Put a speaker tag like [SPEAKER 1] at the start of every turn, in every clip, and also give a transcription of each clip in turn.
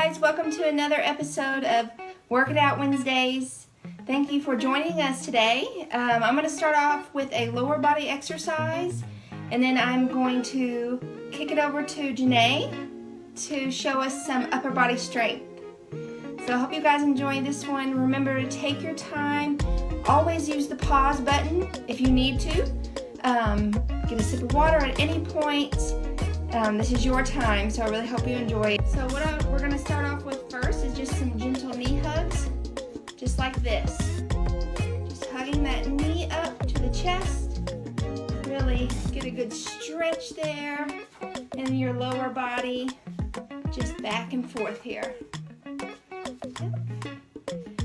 [SPEAKER 1] guys, welcome to another episode of Work It Out Wednesdays. Thank you for joining us today. I'm going to start off with a lower body exercise, and then I'm going to kick it over to Janae to show us some upper body strength. So I hope you guys enjoy this one. Remember to take your time. Always use the pause button if you need to. Get a sip of water at any point. This is your time, so I really hope you enjoy it. So what we're going to start off with first is just some gentle knee hugs, just like this. Just hugging that knee up to the chest. Really get a good stretch there in your lower body, just back and forth here.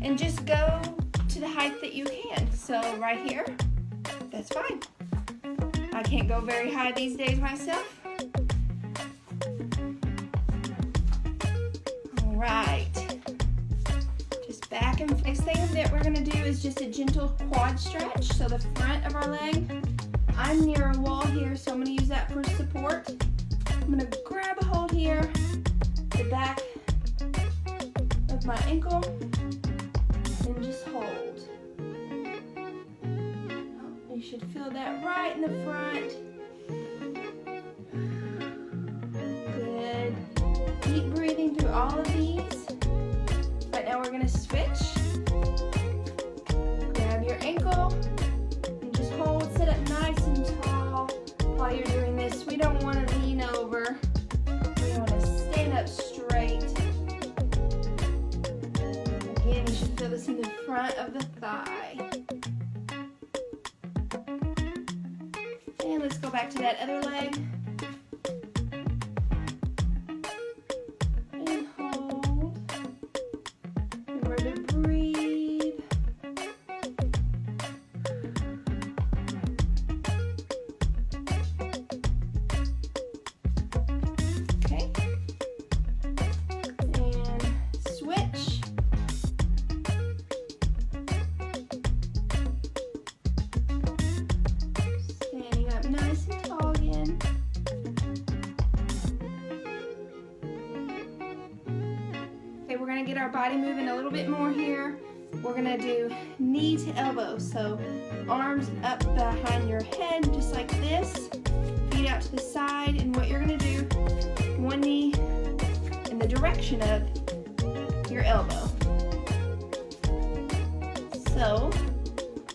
[SPEAKER 1] And just go to the height that you can. So right here, that's fine. I can't go very high these days myself. Right, just back and next thing that we're going to do is just a gentle quad stretch. So the front of our leg, I'm near a wall here, so I'm going to use that for support. I'm going to grab a hold here, the back of my ankle, and just hold. Oh, you should feel that right in the front. Good. Keep breathing through all of these. Right now we're going to switch. Grab your ankle and just hold. Sit up nice and tall while you're doing this. We don't want to lean over. We want to stand up straight. Again, you should feel this in the front of the thigh. And let's go back to that other leg. We're going to get our body moving a little bit more here. We're going to do knee to elbow. So arms up behind your head just like this. Feet out to the side. And what you're going to do, one knee in the direction of your elbow. So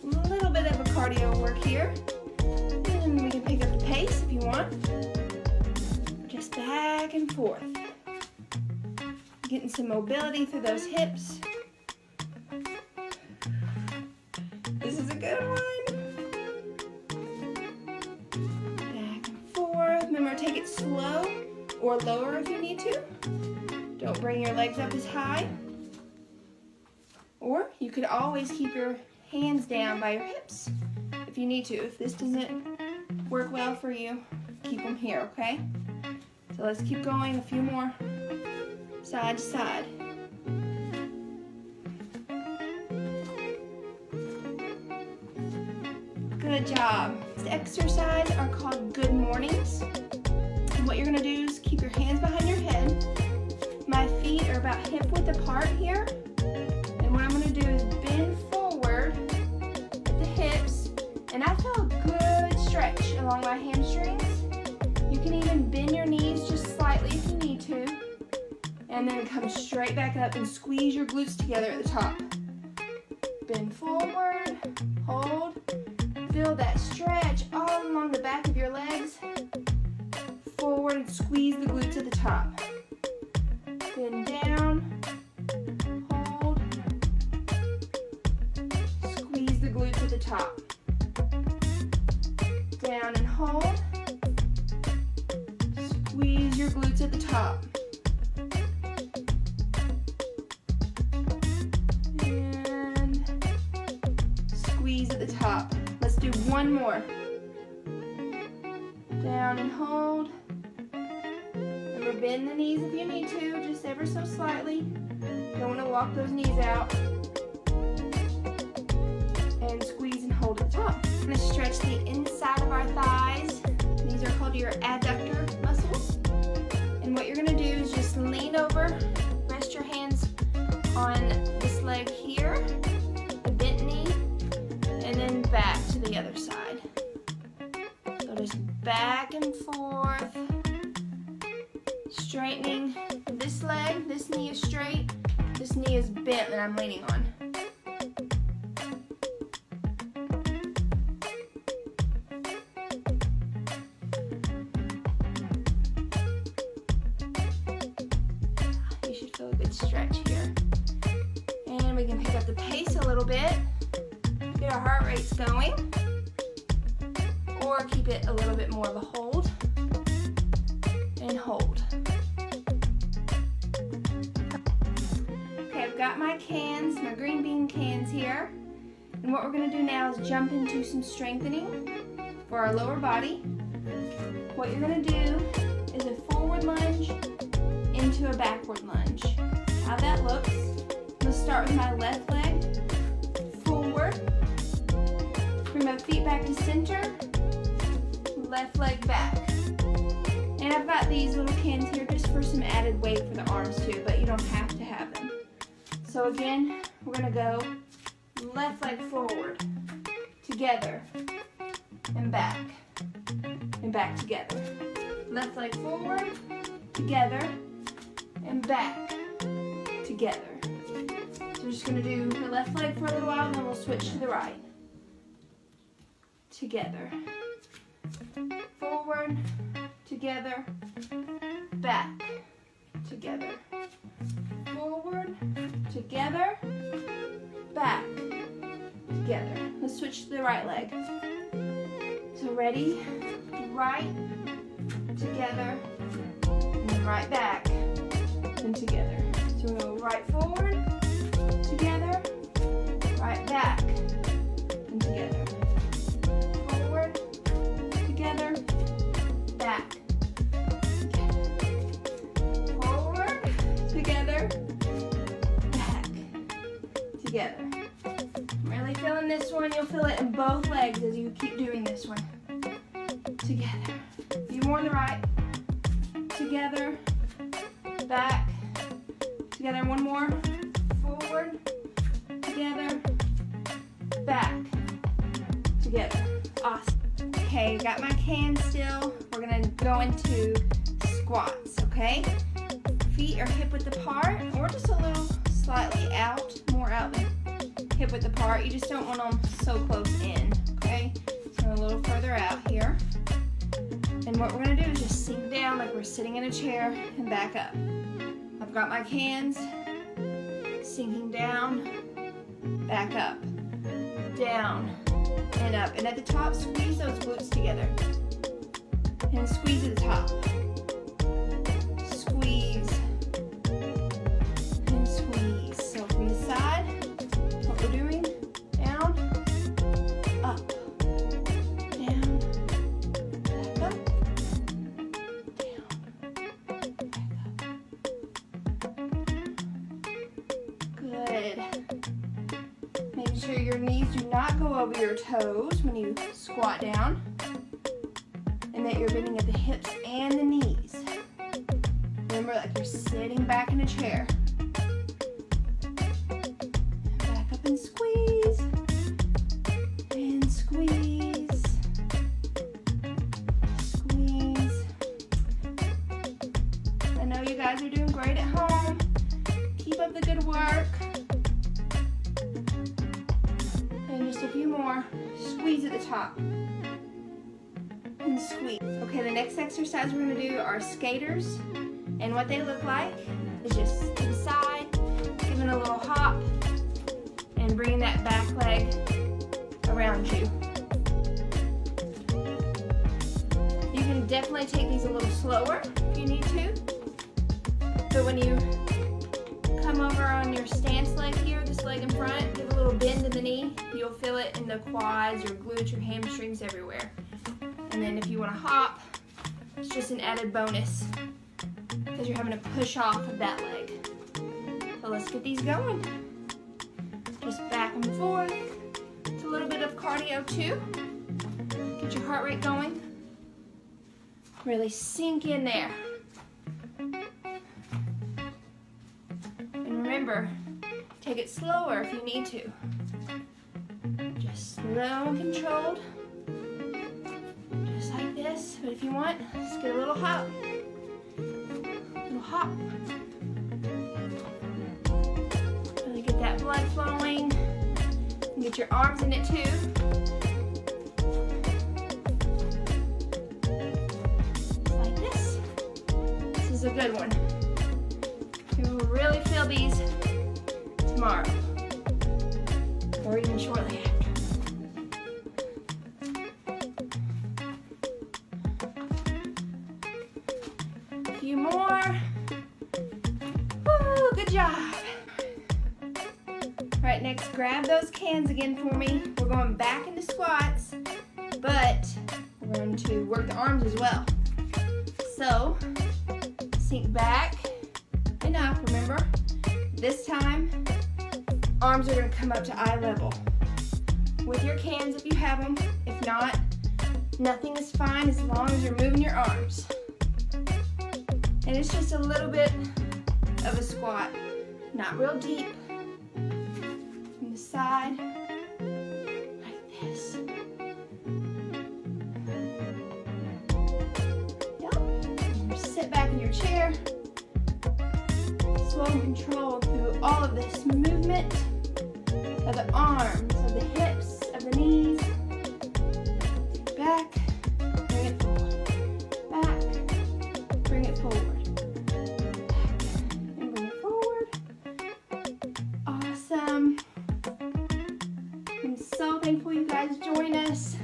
[SPEAKER 1] a little bit of a cardio work here. And we can pick up the pace if you want. Just back and forth. Getting some mobility through those hips. This is a good one. Back and forth. Remember, take it slow or lower if you need to. Don't bring your legs up as high. Or you could always keep your hands down by your hips if you need to. If this doesn't work well for you, keep them here, okay? So let's keep going, a few more. Side to side. Good job. This exercise are called good mornings. And what you're going to do is keep your hands behind your head. My feet are about hip width apart here. And what I'm going to do is bend forward at the hips. And I feel a good stretch along my hamstrings. You can even bend your knees just slightly if you need to. And then come straight back up and squeeze your glutes together at the top. Bend forward, hold, feel that stretch all along the back of your legs. Forward and squeeze the glutes at the top. Bend down, hold, squeeze the glutes at the top. Down and hold, squeeze your glutes at the top. At the top. Let's do one more. Down and hold. Remember, bend the knees if you need to, just ever so slightly. Don't want to walk those knees out. And squeeze and hold at the top. I'm going to stretch the inside of our thighs. These are called your adductor muscles. And what you're going to do is just lean over, rest on this leg here, the bent knee, and then back to the other side. So just back and forth, straightening this leg. This knee is straight, this knee is bent that I'm leaning on. You should feel a good stretch here. And we can pick up the pace a little bit, get our heart rates going, or keep it a little bit more of a hold, and hold. Okay, I've got my cans, my green bean cans here, and what we're going to do now is jump into some strengthening for our lower body. What you're going to do is a forward lunge into a backward lunge. How that looks, I'm going to start with my left leg forward, bring my feet back to center, left leg back. And I've got these little cans here just for some added weight for the arms too, but you don't have to have them. So again, we're going to go left leg forward, together, and back together. Left leg forward, together, and back together. So we're just going to do the left leg for a little while, and then we'll switch to the right. Together. Forward, together, back, together. Forward, together, back, together. Let's switch to the right leg. So ready? Right, together, and then right back, and together. So we'll go right forward, together, right back, and together. Forward, together, back, together. Forward, together, back, together. I'm really feeling this one. You'll feel it in both legs as you keep doing this one. Together. A few more on the right. Together, back, together. One more. Forward, together, back, together. Awesome. Okay, got my can still. We're gonna go into squats, okay? Feet are hip width apart, or just a little slightly out, more out than hip width apart. You just don't want them so close in, okay? So a little further out here. And what we're gonna do is just sink down like we're sitting in a chair and back up. I've got my cans, sinking down, back up, down, and up. And at the top, squeeze those glutes together. And squeeze at the top. Squeeze, and squeeze. So from the side, what we're doing, down, up, down, back up, down, back up. Good. Making sure your knees do not go over your toes when you squat down, and that you're bending at the hips and the knees. Remember, like you're sitting back in a chair. Back up and squeeze. And squeeze. Squeeze. I know you guys are doing great at home. Keep up the good work. And just a few more. Squeeze at the top. And squeeze. Okay, the next exercise we're going to do are skaters. And what they look like is just to the side, giving a little hop, and bringing that back leg around you. You can definitely take these a little slower if you need to. But when you come over on your stance leg here, this leg in front, give a little bend in the knee. You'll feel it in the quads, your glutes, your hamstrings, everywhere. And then if you want to hop, it's just an added bonus because you're having to push off of that leg. So let's get these going. Just back and forth. It's a little bit of cardio too. Get your heart rate going. Really sink in there. And remember, Take it slower if you need to. Just slow and controlled. Just like this. But if you want, just get a little hop. Little hop. Really get that blood flowing. And get your arms in it too. Like this. This is a good one. You will really feel these tomorrow, or even shortly after. A few more. Woo, good job. All right, next grab those cans again for me. We're going back into squats, but we're going to work the arms as well. So, sink back and up, remember? This time, arms are going to come up to eye level. With your cans if you have them. If not, nothing is fine as long as you're moving your arms. And it's just a little bit of a squat. Not real deep. From the side, like this. Yep. And sit back in your chair. Slow and controlled through all of this movement of the arms, of the hips, of the knees. Back, bring it forward. Back, bring it forward. Back, and bring it forward. Awesome. I'm so thankful you guys join us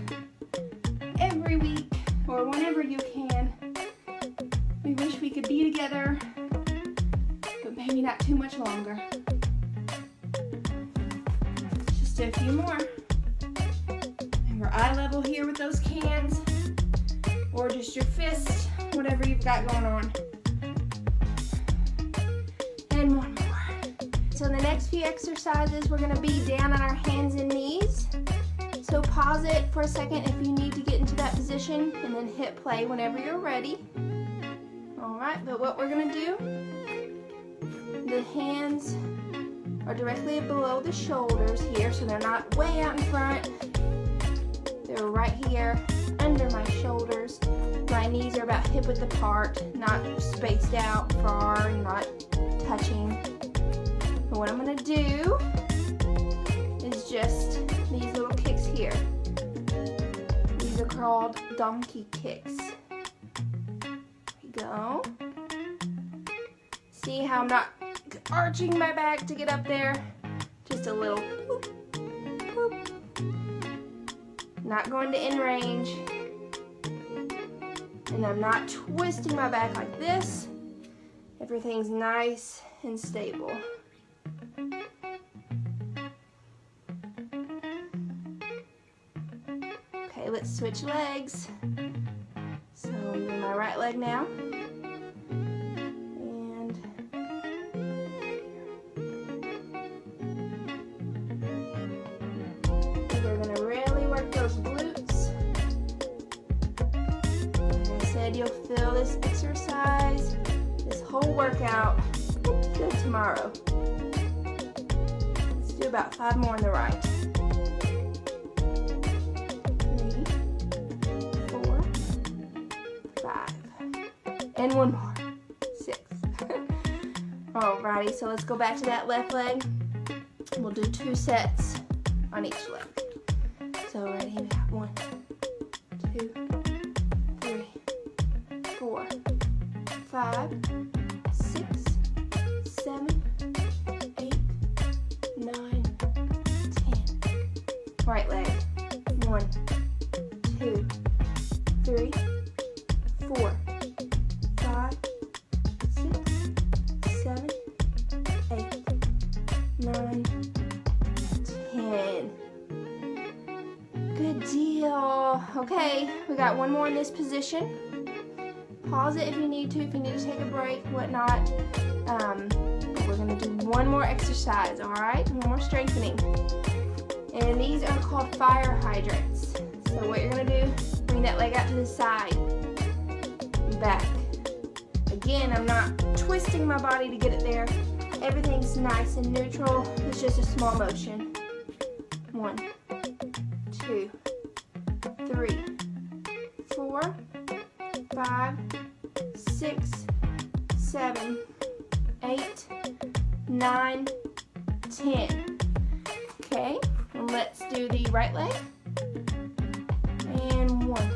[SPEAKER 1] every week or whenever you can. We wish we could be together, but maybe not too much longer. Just a few more. And we're eye level here with those cans, or just your fist, whatever you've got going on. And one more. So the next few exercises, we're gonna be down on our hands and knees. So pause it for a second if you need to get into that position, and then hit play whenever you're ready. All right, but what we're gonna do, the hands are directly below the shoulders here, so they're not way out in front. They're right here under my shoulders. My knees are about hip-width apart, not spaced out far, not touching. And what I'm gonna do is just these little kicks here. These are called donkey kicks. There we go. See how I'm not arching my back to get up there? Just a little whoop, whoop. Not going to in range. And I'm not twisting my back like this. Everything's nice and stable. Okay, let's switch legs. So I'm doing my right leg now. You'll feel this exercise, this whole workout, good tomorrow. Let's do about 5 more on the right. 3, 4, 5, and 1 more. 6. Alrighty, so let's go back to that left leg. We'll do 2 sets on each leg. So ready, we got 1, 2, 4, 5, 6, 7, 8, 9, 10. Right leg. 1, 2, 3, 4, 5, 6, 7, 8, 9, 10. Good deal. Okay, we got 1 more in this position. Pause it if you need to take a break, whatnot. But we're gonna do 1 more exercise, all right? 1 more strengthening. And these are called fire hydrants. So what you're gonna do, bring that leg out to the side, back. Again, I'm not twisting my body to get it there. everything's nice and neutral. It's just a small motion. 1, 2, 3, 4, 5, 6, 7, 8, 9, 10. Okay, let's do the right leg. And 1,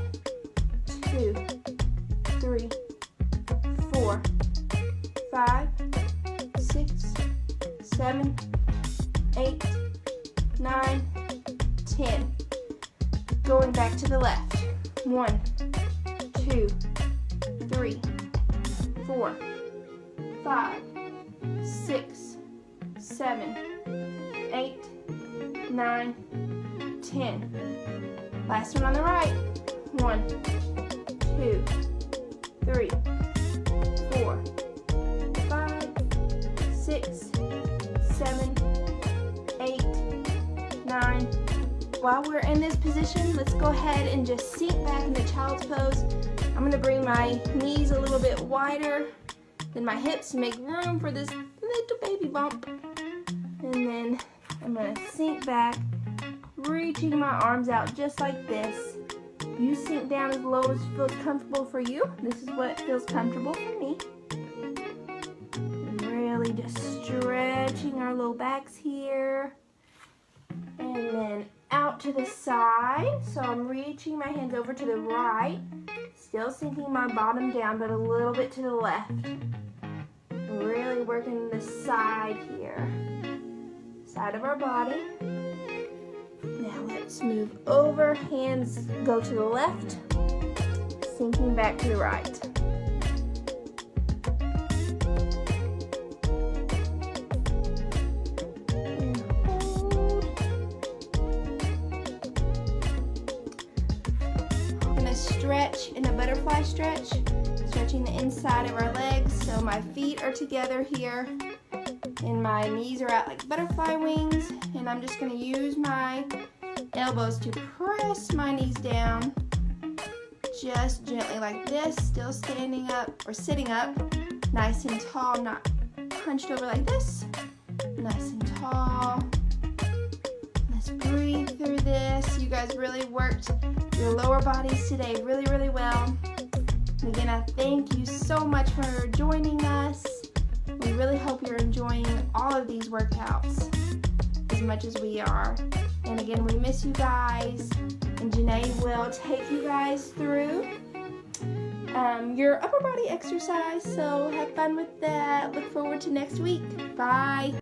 [SPEAKER 1] 2, 3, 4, 5, 6, 7, 8, 9, 10. Going back to the left. 1, 2, 3, 4, 5, 6, 7, 8, 9, 10. Last one on the right. 1, 2, 3, 4, 5, 6, 7, 8, 9. While we're in this position, let's go ahead and just sink back into child's pose. I'm going to bring my knees a little bit wider than my hips to make room for this little baby bump. And then I'm going to sink back, reaching my arms out just like this. You sink down as low as feels comfortable for you. This is what feels comfortable for me. And really just stretching our low backs here. And then out to the side. So I'm reaching my hands over to the right. Still sinking my bottom down, but a little bit to the left. Really working the side here. Side of our body. Now let's move over. Hands go to the left. Sinking back to the right. Stretch in a butterfly stretch, stretching the inside of our legs so my feet are together here and my knees are out like butterfly wings, and I'm just going to use my elbows to press my knees down just gently like this, still standing up or sitting up nice and tall, not hunched over like this. Nice and tall. Let's breathe through this. You guys really worked your lower bodies today really, really well. And again, I thank you so much for joining us. We really hope you're enjoying all of these workouts as much as we are. And again, we miss you guys. And Janae will take you guys through your upper body exercise. So have fun with that. Look forward to next week. Bye.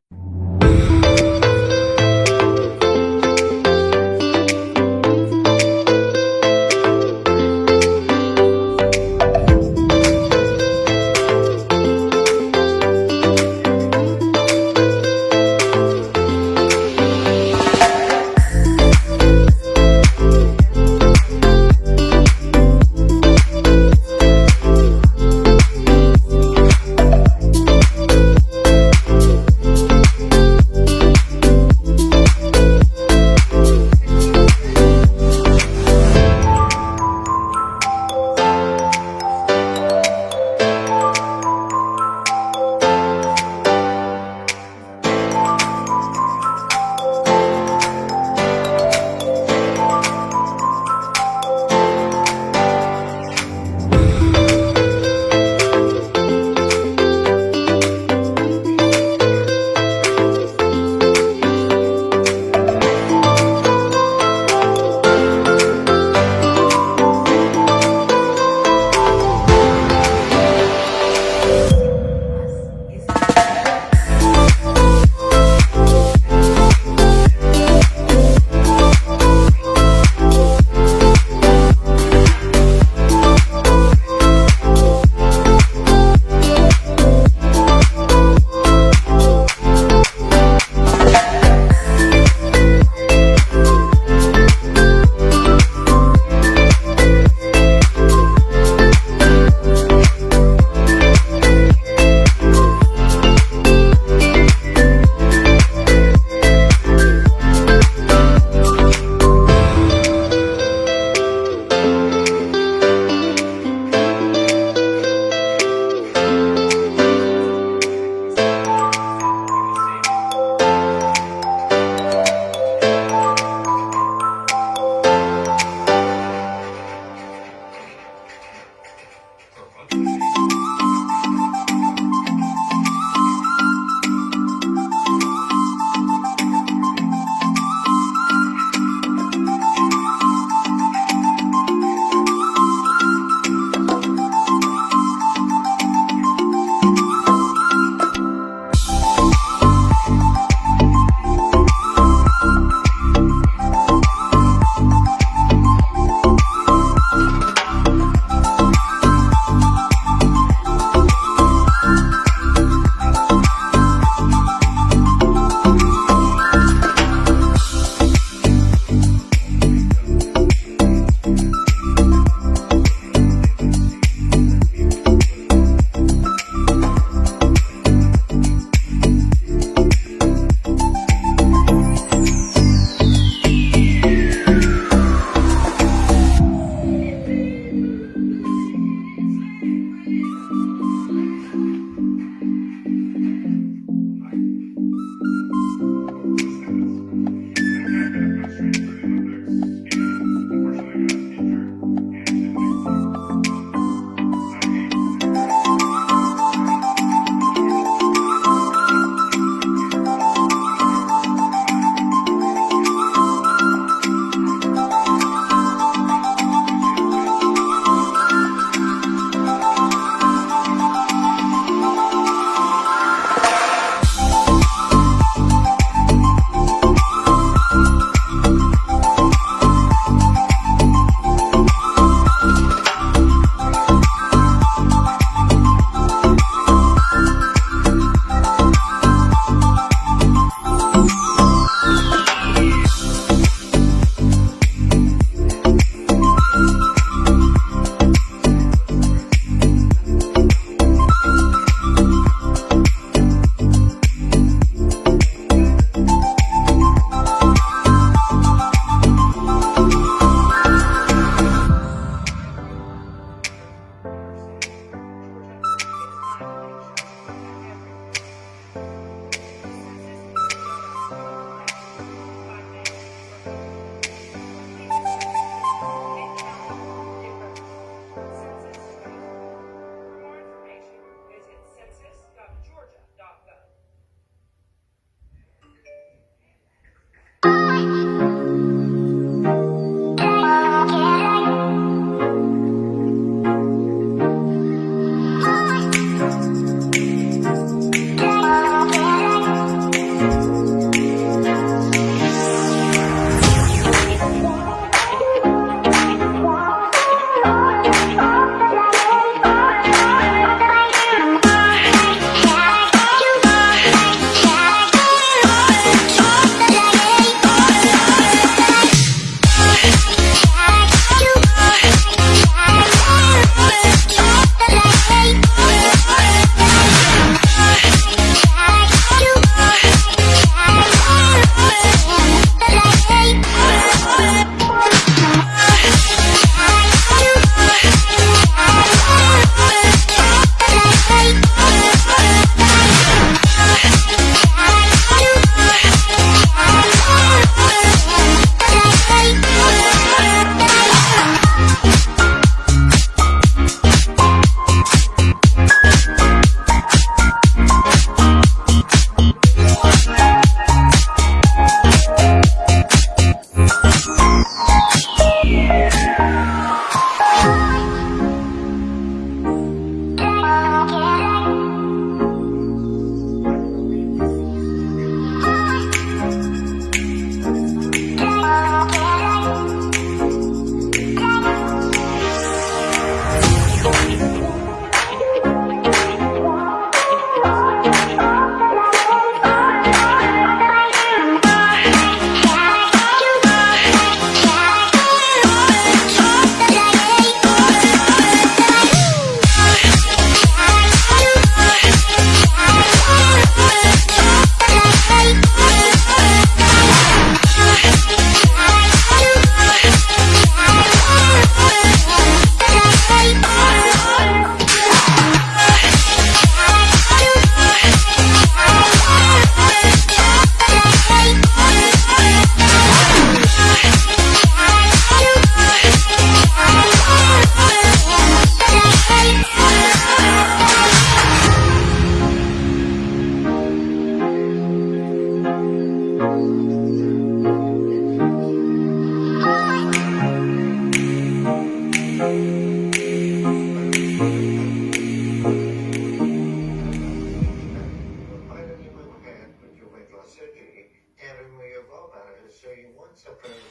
[SPEAKER 2] So put